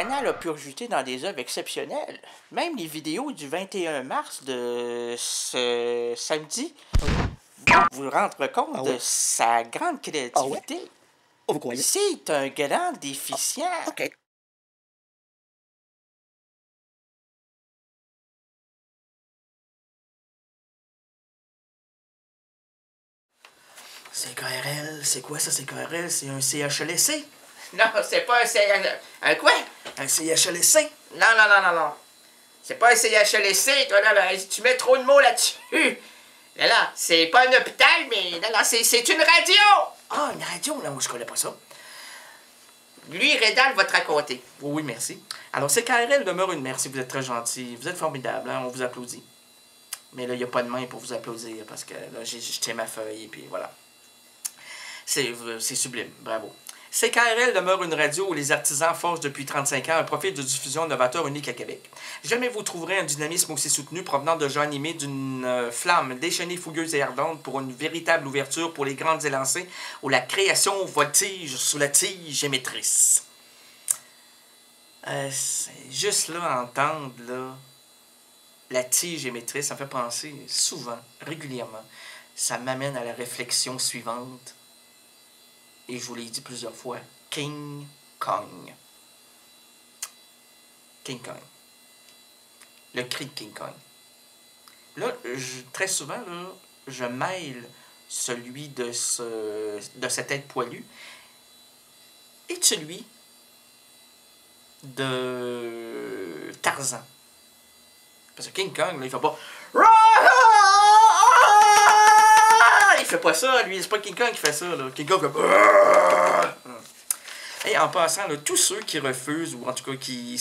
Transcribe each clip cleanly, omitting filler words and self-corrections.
Rénal a pu rejeter dans des œuvres exceptionnelles. Même les vidéos du 21 mars de ce samedi vous rendre compte de sa grande créativité. Oh, vous croyez? C'est un grand déficient. OK. CKRL, c'est quoi ça, CKRL? C'est un CHLSC? Non, c'est pas un CHLSC. Un quoi? Un CHLSC? Non, non, non, non, non. C'est pas un CHLSC, toi, là, tu mets trop de mots là-dessus. Là, là, c'est pas un hôpital, mais là, là, c'est une radio. Ah, une radio? Non, je connais pas ça. Lui, Rédal va te raconter. Oui, merci. Alors, CKRL demeure une merci, vous êtes très gentil. Vous êtes formidable, hein? On vous applaudit. Mais là, il n'y a pas de main pour vous applaudir, parce que là, j'ai jeté ma feuille, et puis voilà. C'est sublime, bravo. CKRL demeure une radio où les artisans forgent depuis 35 ans un profil de diffusion novateur unique à Québec. Jamais vous trouverez un dynamisme aussi soutenu provenant de gens animés d'une flamme déchaînée, fougueuse et ardente pour une véritable ouverture pour les grandes élancées où la création voltige sous la tige émettrice. Juste là, entendre là, la tige émettrice, ça me fait penser souvent, régulièrement, ça m'amène à la réflexion suivante. Et je vous l'ai dit plusieurs fois, King Kong. King Kong. Le cri de King Kong. Là, très souvent, là, je mêle celui de cette tête poilue et de celui de Tarzan. Parce que King Kong, là, il fait pas... Il fait pas ça, lui. C'est pas King Kong qui fait ça, là. King Kong fait... Et en passant, là, tous ceux qui refusent, ou en tout cas qui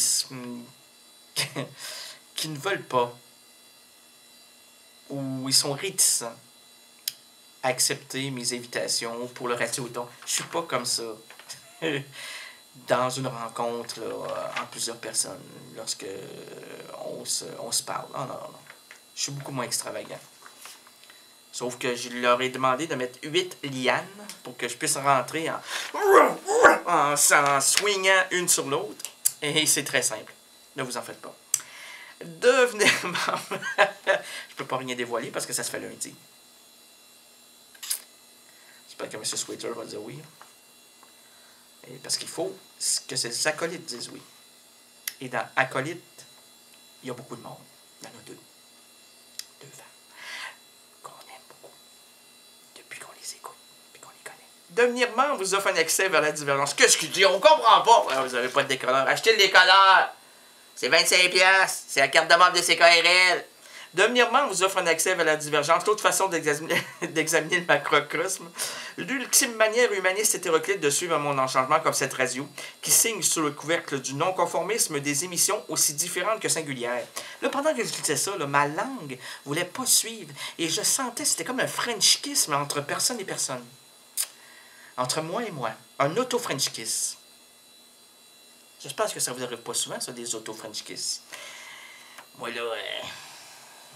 ne veulent pas, ou ils sont réticents à accepter mes invitations pour le radioton, je suis pas comme ça. Dans une rencontre là, en plusieurs personnes, lorsque on se parle. Non, non, non. Je suis beaucoup moins extravagant. Sauf que je leur ai demandé de mettre 8 lianes pour que je puisse rentrer en swingant une sur l'autre. Et c'est très simple. Ne vous en faites pas. Devenez membre. Je peux pas rien dévoiler parce que ça se fait lundi. J'espère que M. Sweater va dire oui. Et parce qu'il faut que ces acolytes disent oui. Et dans acolytes, il y a beaucoup de monde. Il y en a deux. Deux femmes. Qu'on aime beaucoup. Depuis qu'on les écoute. Puis qu'on les connaît. Devenir membre vous offre un accès vers la divergence. Qu'est-ce qu'il dit? On comprend pas. Ouais, vous n'avez pas de décolleur. Achetez le décolleur. C'est 25$. C'est la carte de membre de CKRL. Devenir membre vous offre un accès vers la divergence. L'autre façon d'examiner le macrocosme. L'ultime manière humaniste hétéroclite de suivre mon enchangement comme cette radio, qui signe sous le couvercle du non-conformisme des émissions aussi différentes que singulières. Là, pendant que je disais ça, là, ma langue voulait pas suivre. Et je sentais, c'était comme un French kiss, mais entre personne et personne. Entre moi et moi. Un auto-French kiss. J'espère que ça vous arrive pas souvent, ça, des auto-French kiss. Moi, là...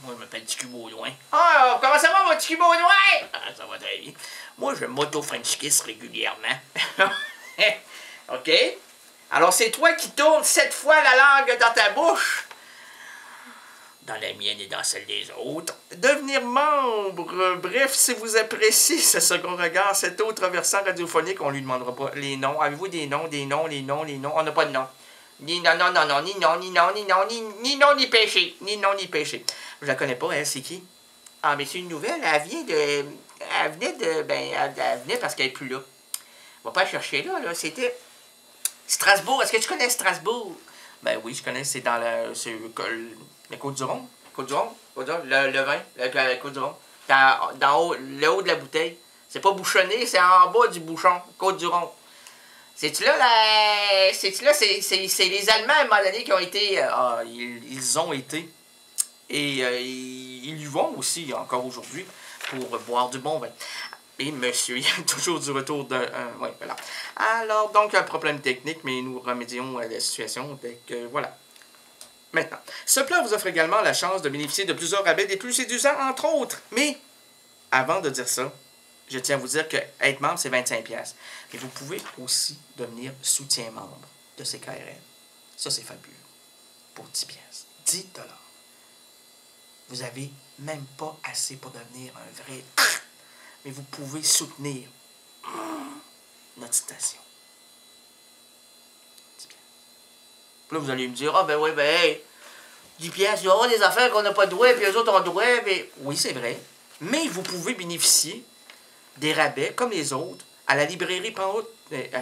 Moi, je m'appelle Tiki Baudouin. Oh, comment ça va, mon Tiki Baudouin? Ah, ça va très bien. Moi, je m'auto-French kiss régulièrement. OK. Alors, c'est toi qui tournes 7 fois la langue dans ta bouche. Dans la mienne et dans celle des autres. Devenir membre. Bref, si vous appréciez ce second regard, cet autre versant radiophonique, on lui demandera pas les noms. Avez-vous des noms, les noms? On n'a pas de noms. Ni non, non, non, non, ni non, ni non, ni non, ni non, ni péché. Ni non, ni péché. Je la connais pas, elle, c'est qui? Ah, mais c'est une nouvelle, elle vient de... Elle venait parce qu'elle est plus là. On va pas la chercher là, c'était... Strasbourg, est-ce que tu connais Strasbourg? Ben oui, je connais, c'est dans la... C'est la Côte-du-Rhône. Côte-du-Rhône? Le vin, la Côte-du-Rhône. Dans haut, le haut de la bouteille. C'est pas bouchonné, c'est en bas du bouchon, Côte-du-Rhône. C'est-tu là, c'est les Allemands, à un moment donné, qui ont été... Ils ont été. Et ils y vont aussi, encore aujourd'hui, pour boire du bon vin. Et monsieur, il y a toujours du retour de... oui, voilà. Alors, donc, un problème technique, mais nous remédions à la situation. Donc, voilà. Maintenant, ce plan vous offre également la chance de bénéficier de plusieurs rabais des plus séduisants, entre autres. Mais, avant de dire ça, je tiens à vous dire que être membre, c'est 25$. Mais vous pouvez aussi devenir soutien-membre de CKRL. Ça, c'est fabuleux. Pour 10 piastres. 10 $. Vous n'avez même pas assez pour devenir un vrai... Mais vous pouvez soutenir notre station. 10 piastres. Puis là, vous allez me dire, ah ben oui, ben hey, 10 piastres, il y aura des affaires qu'on n'a pas de droit, puis eux autres ont le droit, mais... Oui, c'est vrai. Mais vous pouvez bénéficier des rabais, comme les autres, à la librairie Pantoute. À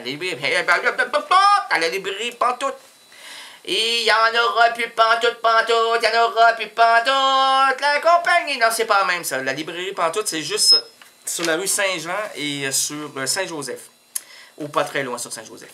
la librairie Pantoute. Et il y en aura plus Pantoute, il y en aura plus Pantoute. La compagnie, non, c'est pas la même, ça. La librairie Pantoute, c'est juste sur la rue Saint-Jean et sur Saint-Joseph. Ou pas très loin sur Saint-Joseph.